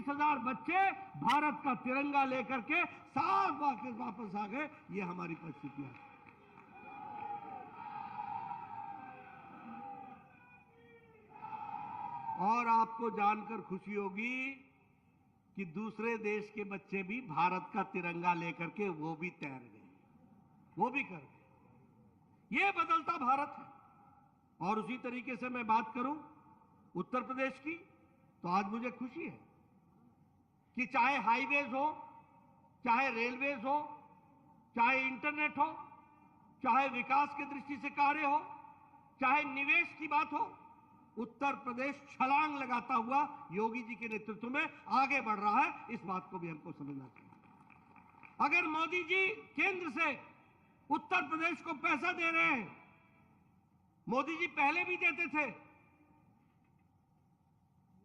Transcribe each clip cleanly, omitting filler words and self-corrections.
30,000 बच्चे भारत का तिरंगा लेकर के साफ वापस आ गए। ये हमारी परिस्थिति है। और आपको जानकर खुशी होगी कि दूसरे देश के बच्चे भी भारत का तिरंगा लेकर के वो भी तैर गए, वो भी कर गए। ये बदलता भारत है। और उसी तरीके से मैं बात करूं उत्तर प्रदेश की, तो आज मुझे खुशी है कि चाहे हाईवेज हो, चाहे रेलवेज हो, चाहे इंटरनेट हो, चाहे विकास की दृष्टि से कार्य हो, चाहे निवेश की बात हो, उत्तर प्रदेश छलांग लगाता हुआ योगी जी के नेतृत्व में आगे बढ़ रहा है। इस बात को भी हमको समझना चाहिए। अगर मोदी जी केंद्र से उत्तर प्रदेश को पैसा दे रहे हैं, मोदी जी पहले भी देते थे,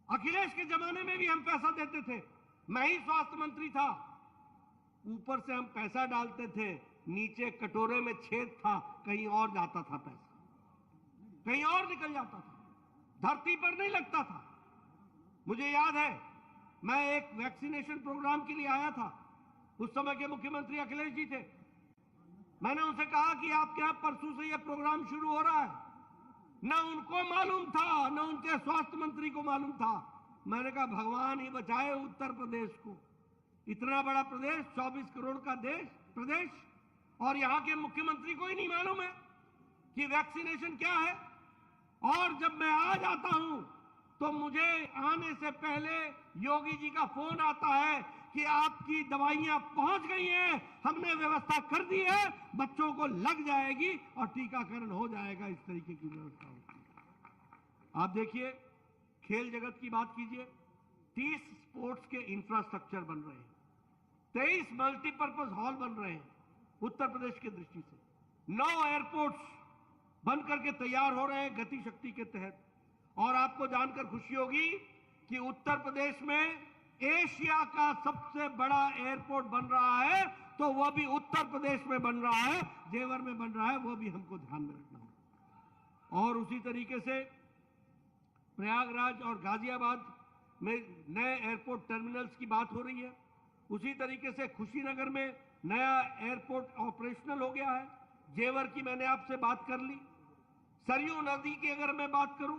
अखिलेश के जमाने में भी हम पैसा देते थे, मैं ही स्वास्थ्य मंत्री था, ऊपर से हम पैसा डालते थे, नीचे कटोरे में छेद था, कहीं और जाता था पैसा, कहीं और निकल जाता था, धरती पर नहीं लगता था। मुझे याद है मैं एक वैक्सीनेशन प्रोग्राम के लिए आया था, उस समय के मुख्यमंत्री अखिलेश जी थे। मैंने उनसे कहा कि आपके यहां परसों से यह प्रोग्राम शुरू हो रहा है। ना उनको मालूम था, ना उनके स्वास्थ्य मंत्री को मालूम था। मैंने कहा भगवान ही बचाए उत्तर प्रदेश को, इतना बड़ा प्रदेश, 24 करोड़ का प्रदेश, और यहां के मुख्यमंत्री को ही नहीं मालूम है कि वैक्सीनेशन क्या है। और जब मैं आ जाता हूं तो मुझे आने से पहले योगी जी का फोन आता है कि आपकी दवाइयां पहुंच गई हैं, हमने व्यवस्था कर दी है, बच्चों को लग जाएगी और टीकाकरण हो जाएगा। इस तरीके की व्यवस्था होती है। आप देखिए, खेल जगत की बात कीजिए, 30 स्पोर्ट्स के इंफ्रास्ट्रक्चर बन रहे हैं, 23 मल्टीपर्पज हॉल बन रहे हैं उत्तर प्रदेश की दृष्टि से, 9 एयरपोर्ट्स बन करके तैयार हो रहे हैं गति शक्ति के तहत। और आपको जानकर खुशी होगी कि उत्तर प्रदेश में एशिया का सबसे बड़ा एयरपोर्ट बन रहा है, तो वह भी उत्तर प्रदेश में बन रहा है, जेवर में बन रहा है, वो भी हमको ध्यान में रखना होगा। और उसी तरीके से प्रयागराज और गाजियाबाद में नए एयरपोर्ट टर्मिनल्स की बात हो रही है। उसी तरीके से कुशीनगर में नया एयरपोर्ट ऑपरेशनल हो गया है। जेवर की मैंने आपसे बात कर ली। सरयू नदी की अगर मैं बात करूं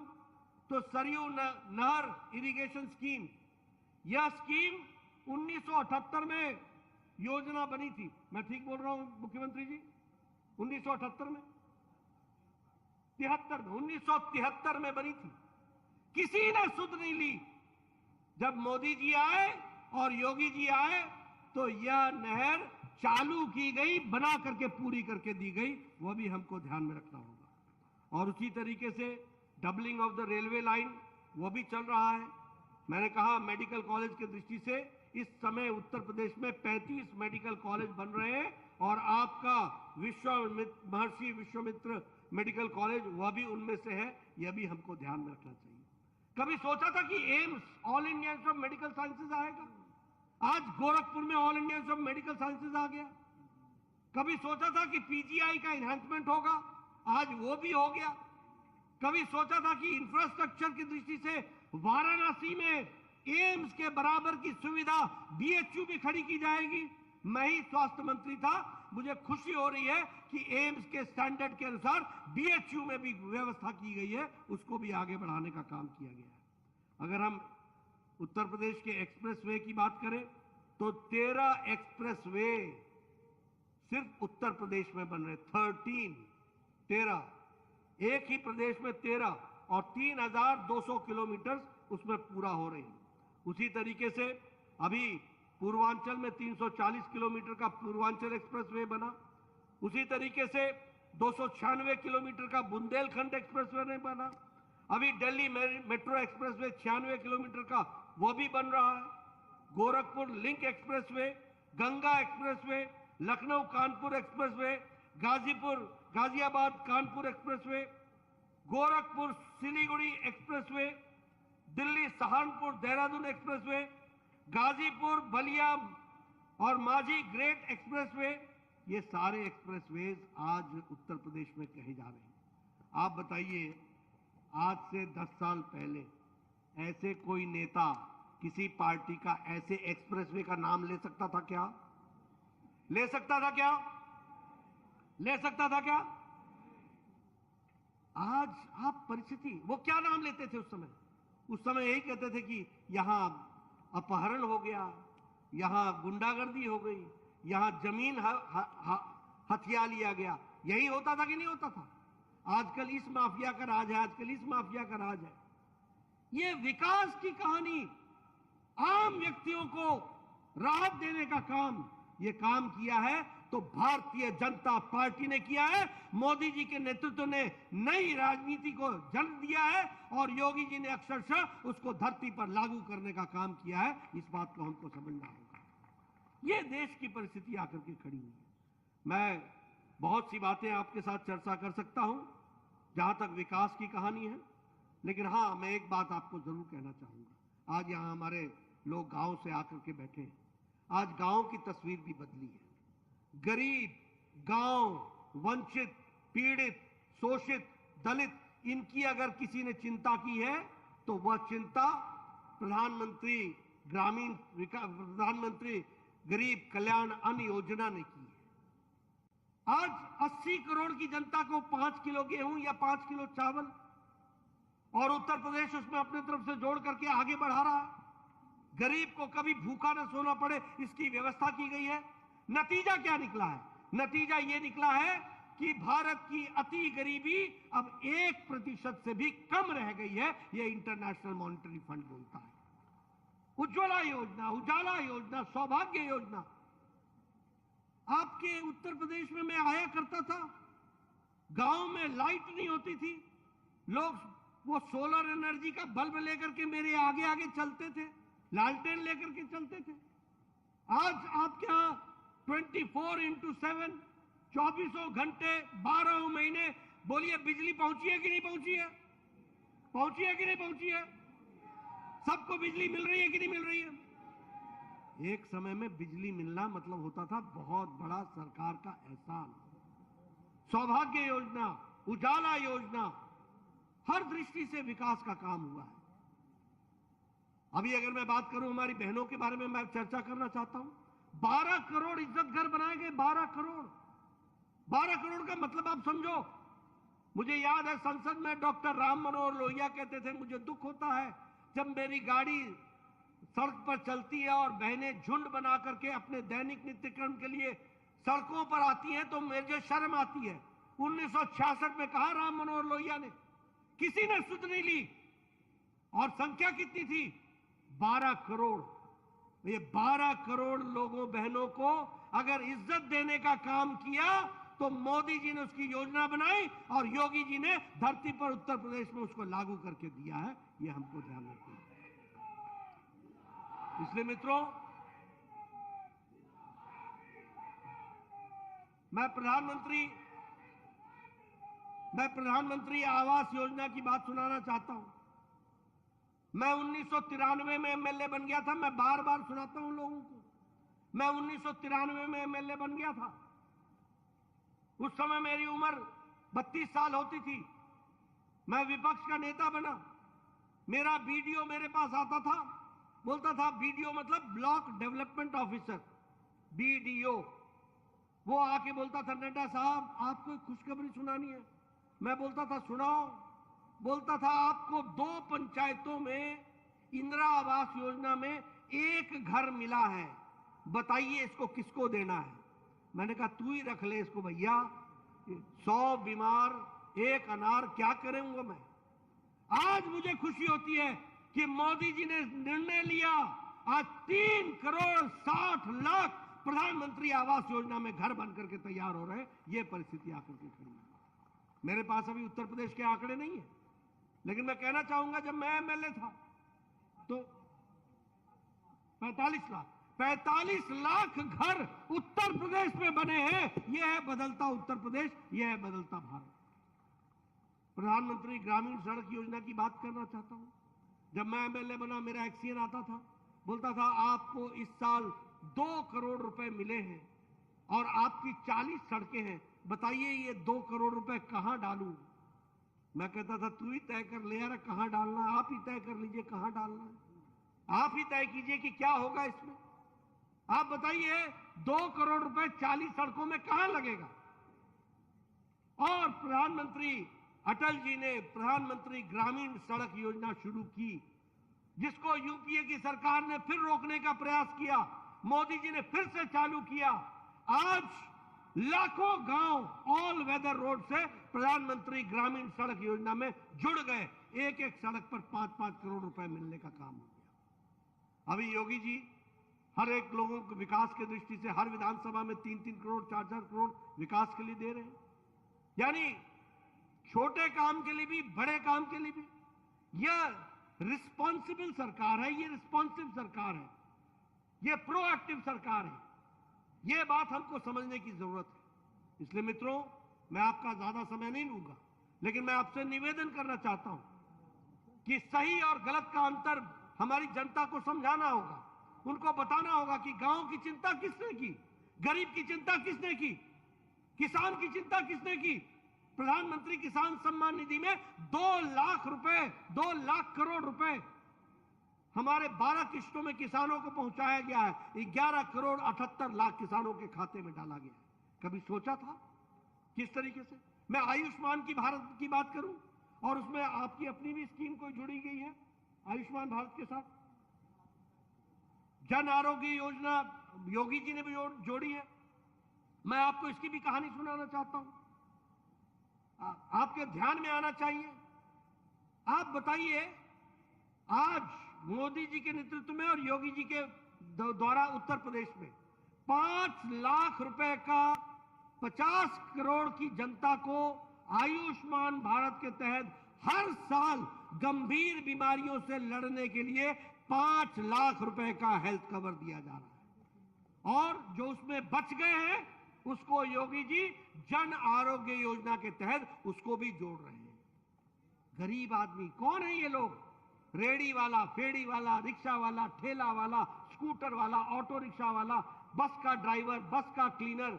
तो सरयू नहर इरिगेशन स्कीम, यह स्कीम 1978 में योजना बनी थी। मैं ठीक बोल रहा हूं मुख्यमंत्री जी? 1978 में, 1973 में बनी थी। किसी ने सुध नहीं ली। जब मोदी जी आए और योगी जी आए तो यह नहर चालू की गई, बना करके पूरी करके दी गई। वह भी हमको ध्यान में रखना होगा। और उसी तरीके से doubling of the railway line, वह भी चल रहा है। मैंने कहा मेडिकल कॉलेज की दृष्टि से इस समय उत्तर प्रदेश में 35 मेडिकल कॉलेज बन रहे हैं, और आपका महर्षि विश्वामित्र मेडिकल कॉलेज वह भी उनमें से है। यह भी हमको ध्यान में रखना चाहिए। कभी सोचा था कि AIIMS, All India Institute of Medical Sciences आएगा? आज गोरखपुर में All India Institute of Medical Sciences आ गया। कभी सोचा था कि पीजीआई का एनहांसमेंट होगा? आज वो भी हो गया। कभी सोचा था कि इंफ्रास्ट्रक्चर की दृष्टि से वाराणसी में एम्स के बराबर की सुविधा बीएचयू भी खड़ी की जाएगी? मैं ही स्वास्थ्य मंत्री था, मुझे खुशी हो रही है कि एम्स के स्टैंडर्ड के अनुसार बीएचयू में भी व्यवस्था की गई है, उसको भी आगे बढ़ाने का काम किया गया है। अगर हम उत्तर प्रदेश के एक्सप्रेसवे की बात करें तो 13 एक्सप्रेसवे सिर्फ उत्तर प्रदेश में बन रहे। 13 एक ही प्रदेश में 13, और 3,200 किलोमीटर उसमें पूरा हो रहे हैं। उसी तरीके से अभी पूर्वांचल में 340 किलोमीटर का पूर्वांचल एक्सप्रेसवे बना। उसी तरीके से 296 किलोमीटर का बुंदेलखंड एक्सप्रेसवे बना। अभी दिल्ली मेट्रो एक्सप्रेसवे 96 किलोमीटर का वो भी बन रहा है। Gorakhpur link expressway, Ganga expressway, Lucknow Kanpur expressway, Ghaziabad Kanpur expressway, Gorakhpur Siliguri expressway, Delhi Saharanpur Dehradun expressway, Ghazipur Ballia और माझी ग्रेट एक्सप्रेसवे, ये सारे एक्सप्रेसवेज आज उत्तर प्रदेश में कहे जा रहे हैं। आप बताइए, आज से 10 साल पहले ऐसे कोई नेता किसी पार्टी का ऐसे एक्सप्रेसवे का नाम ले सकता था क्या? ले सकता था क्या? ले सकता था क्या? आज आप परिस्थिति, वो क्या नाम लेते थे उस समय? उस समय यही कहते थे कि यहां अपहरण हो गया, यहां गुंडागर्दी हो गई, यहां जमीन हथिया लिया गया। यही होता था कि नहीं होता था? आजकल इस माफिया का राज है, आजकल इस माफिया का राज है। ये विकास की कहानी, आम व्यक्तियों को राहत देने का काम, ये काम किया है तो भारतीय जनता पार्टी ने किया है। मोदी जी के नेतृत्व ने नई राजनीति को जन्म दिया है और योगी जी ने अक्षरशः उसको धरती पर लागू करने का काम किया है। इस बात को हमको समझना होगा। ये देश की परिस्थिति आकर के खड़ी हुई है। मैं बहुत सी बातें आपके साथ चर्चा कर सकता हूं जहां तक विकास की कहानी है, लेकिन हां, मैं एक बात आपको जरूर कहना चाहूंगा। आज यहां हमारे लोग गांव से आकर के बैठे हैं। आज गांव की तस्वीर भी बदली है। गरीब, गांव, वंचित, पीड़ित, शोषित, दलित, इनकी अगर किसी ने चिंता की है तो वह चिंता प्रधानमंत्री प्रधानमंत्री गरीब कल्याण अन्न योजना ने की है। आज 80 करोड़ की जनता को 5 किलो गेहूं या 5 किलो चावल, और उत्तर प्रदेश उसमें अपने तरफ से जोड़ करके आगे बढ़ा रहा है। गरीब को कभी भूखा न सोना पड़े, इसकी व्यवस्था की गई है। नतीजा क्या निकला है? नतीजा यह निकला है कि भारत की अति गरीबी अब 1% से भी कम रह गई है। यह इंटरनेशनल मॉनिटरी फंड बोलता है। उज्ज्वला योजना, उजाला योजना, सौभाग्य योजना, आपके उत्तर प्रदेश में मैं आया करता था, गांव में लाइट नहीं होती थी, लोग वो सोलर एनर्जी का बल्ब लेकर के मेरे आगे आगे चलते थे, लालटेन लेकर के चलते थे। आज आपके यहां 24x7 24 घंटे 12 महीने, बोलिए बिजली पहुंची है कि नहीं पहुंची है? पहुंची है कि नहीं पहुंची है? सबको बिजली मिल रही है कि नहीं मिल रही है? एक समय में बिजली मिलना मतलब होता था बहुत बड़ा सरकार का एहसान। सौभाग्य योजना, उजाला योजना, हर दृष्टि से विकास का काम हुआ है। अभी अगर मैं बात करूं हमारी बहनों के बारे में, मैं चर्चा करना चाहता हूं। 12 करोड़ इज्जत घर बनाए गए। 12 करोड़, 12 करोड़ का मतलब आप समझो। मुझे याद है संसद में डॉक्टर राम मनोहर लोहिया कहते थे, मुझे दुख होता है जब मेरी गाड़ी सड़क पर चलती है और बहनें झुंड बना करके अपने दैनिक नित्यक्रम के लिए सड़कों पर आती हैं तो मुझे शर्म आती है। 1966 में कहा राम मनोहर लोहिया ने, किसी ने सुध नहीं ली। और संख्या कितनी थी? 12 करोड़। ये 12 करोड़ लोगों, बहनों को अगर इज्जत देने का काम किया तो मोदी जी ने उसकी योजना बनाई और योगी जी ने धरती पर उत्तर प्रदेश में उसको लागू करके दिया है। ये हमको ध्यान रखना है। इसलिए मित्रों, मैं प्रधानमंत्री आवास योजना की बात सुनाना चाहता हूं। मैं 1993 में एमएलए बन गया था। मैं बार बार सुनाता हूं लोगों को। मैं 1993 में एमएलए बन गया था। उस समय मेरी उम्र 32 साल होती थी। मैं विपक्ष का नेता बना। मेरा बीडीओ मेरे पास आता था, बोलता था, बीडीओ मतलब ब्लॉक डेवलपमेंट ऑफिसर, बीडीओ। वो आके बोलता था, नड्डा साहब आपको खुशखबरी सुनानी है। मैं बोलता था, सुनाओ। बोलता था, आपको 2 पंचायतों में इंदिरा आवास योजना में एक घर मिला है, बताइए इसको किसको देना है। मैंने कहा, तू ही रख ले इसको भैया, 100 बीमार 1 अनार, क्या करूंगा मैं। आज मुझे खुशी होती है कि मोदी जी ने निर्णय लिया। आज 3 करोड़ 60 लाख प्रधानमंत्री आवास योजना में घर बनकर के तैयार हो रहे हैं। यह परिस्थिति आकर के खड़ी है। मेरे पास अभी उत्तर प्रदेश के आंकड़े नहीं है, लेकिन मैं कहना चाहूंगा, जब मैं एमएलए था तो 45 लाख घर उत्तर प्रदेश में बने हैं। यह है बदलता उत्तर प्रदेश, यह है बदलता भारत। प्रधानमंत्री ग्रामीण सड़क योजना की बात करना चाहता हूं। जब मैं एमएलए बना, मेरा एक्सीएन आता था, बोलता था, आपको इस साल 2 करोड़ रुपए मिले हैं और आपकी 40 सड़कें हैं, बताइए ये 2 करोड़ रुपए कहां डालूं। मैं कहता था, तू ही तय कर ले यार कहां डालना, आप ही तय कर लीजिए कहां डालना है। आप ही तय कीजिए कि क्या होगा इसमें। आप बताइए 2 करोड़ रुपए 40 सड़कों में कहां लगेगा। और प्रधानमंत्री अटल जी ने प्रधानमंत्री ग्रामीण सड़क योजना शुरू की, जिसको यूपीए की सरकार ने फिर रोकने का प्रयास किया, मोदी जी ने फिर से चालू किया। आज लाखों गांव ऑल वेदर रोड से प्रधानमंत्री ग्रामीण सड़क योजना में जुड़ गए। एक एक सड़क पर 5-5 करोड़ रुपए मिलने का काम हो गया। अभी योगी जी हर एक लोगों को विकास की दृष्टि से हर विधानसभा में 3-3 करोड़ 4-4 करोड़ विकास के लिए दे रहे हैं। यानी छोटे काम के लिए भी, बड़े काम के लिए भी। यह रिस्पॉन्सिबल सरकार है, ये रिस्पॉन्सिव सरकार है, ये प्रोएक्टिव सरकार है। यह बात हमको समझने की जरूरत है। इसलिए मित्रों, मैं आपका ज्यादा समय नहीं लूंगा, लेकिन मैं आपसे निवेदन करना चाहता हूं कि सही और गलत का अंतर हमारी जनता को समझाना होगा। उनको बताना होगा कि गांव की चिंता किसने की, गरीब की चिंता किसने की, किसान की चिंता किसने की। प्रधानमंत्री किसान सम्मान निधि में 2 लाख रुपए, 2 लाख करोड़ रुपए हमारे 12 किश्तों में किसानों को पहुंचाया गया है। 11 करोड़ 78 लाख किसानों के खाते में डाला गया है। कभी सोचा था किस तरीके से? मैं आयुष्मान की भारत की बात करूं, और उसमें आपकी अपनी भी स्कीम कोई जुड़ी गई है आयुष्मान भारत के साथ। जन आरोग्य योजना योगी जी ने भी जोड़ी है। मैं आपको इसकी भी कहानी सुनाना चाहता हूं, आपके ध्यान में आना चाहिए। आप बताइए, आज मोदी जी के नेतृत्व में और योगी जी के द्वारा उत्तर प्रदेश में 5 लाख रुपए का 50 करोड़ की जनता को आयुष्मान भारत के तहत हर साल गंभीर बीमारियों से लड़ने के लिए 5 लाख रुपए का हेल्थ कवर दिया जा रहा है। और जो उसमें बच गए हैं उसको योगी जी जन आरोग्य योजना के तहत उसको भी जोड़ रहे हैं। गरीब आदमी कौन है ये लोग? रेडी वाला, फेड़ी वाला, रिक्शा वाला, ठेला वाला, स्कूटर वाला, ऑटो रिक्शा वाला, बस का ड्राइवर, बस का क्लीनर,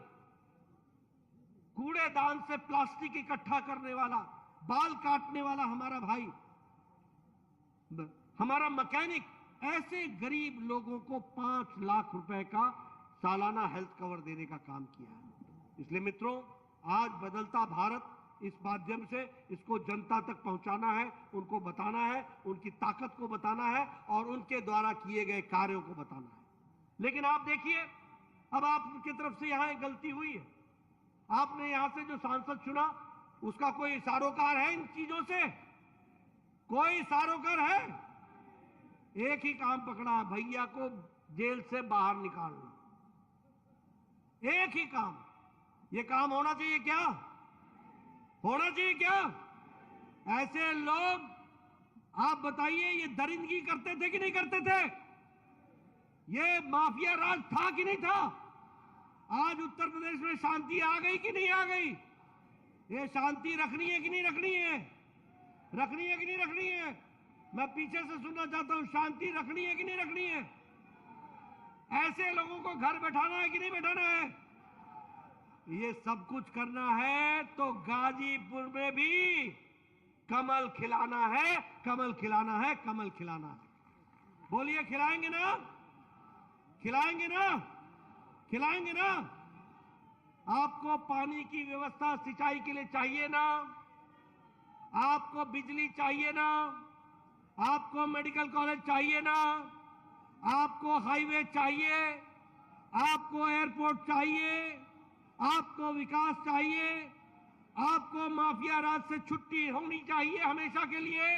कूड़ेदान से प्लास्टिक इकट्ठा करने वाला, बाल काटने वाला हमारा भाई, हमारा मैकेनिक, ऐसे गरीब लोगों को 5 लाख रुपए का सालाना हेल्थ कवर देने का काम किया है। इसलिए मित्रों, आज बदलता भारत, इस माध्यम से इसको जनता तक पहुंचाना है, उनको बताना है, उनकी ताकत को बताना है और उनके द्वारा किए गए कार्यों को बताना है। लेकिन आप देखिए, अब आपकी तरफ से यहां एक गलती हुई है। आपने यहां से जो सांसद चुना उसका कोई सारोकार है इन चीजों से? कोई सारोकार है? एक ही काम पकड़ा है, भैया को जेल से बाहर निकालना। एक ही काम। ये काम होना चाहिए क्या? होना चाहिए क्या? ऐसे लोग, आप बताइए, ये दरिंदगी करते थे कि नहीं करते थे? ये माफिया राज था कि नहीं था? आज उत्तर प्रदेश में शांति आ गई कि नहीं आ गई? ये शांति रखनी है कि नहीं रखनी है? रखनी है कि नहीं रखनी है? मैं पीछे से सुनना चाहता हूं, शांति रखनी है कि नहीं रखनी है? ऐसे लोगों को घर बैठाना है कि नहीं बैठाना है? ये सब कुछ करना है तो गाजीपुर में भी कमल खिलाना है, कमल खिलाना है, कमल खिलाना है। बोलिए, खिलाएंगे ना? खिलाएंगे ना? खिलाएंगे ना? आपको पानी की व्यवस्था सिंचाई के लिए चाहिए ना? आपको बिजली चाहिए ना? आपको मेडिकल कॉलेज चाहिए ना? आपको हाईवे चाहिए? आपको एयरपोर्ट चाहिए? आपको विकास चाहिए? आपको माफिया राज से छुट्टी होनी चाहिए हमेशा के लिए?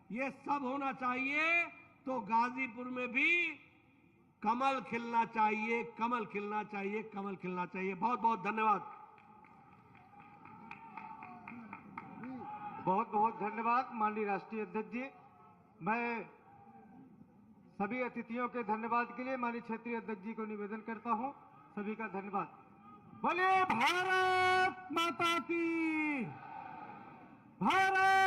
ये सब होना चाहिए तो गाजीपुर में भी कमल खिलना चाहिए, कमल खिलना चाहिए, कमल खिलना चाहिए। बहुत बहुत धन्यवाद। बहुत बहुत धन्यवाद माननीय राष्ट्रीय अध्यक्ष जी। मैं सभी अतिथियों के धन्यवाद के लिए माननीय क्षेत्रीय अध्यक्ष जी को निवेदन करता हूं। सभी का धन्यवाद। बोले भारत माता की, भारत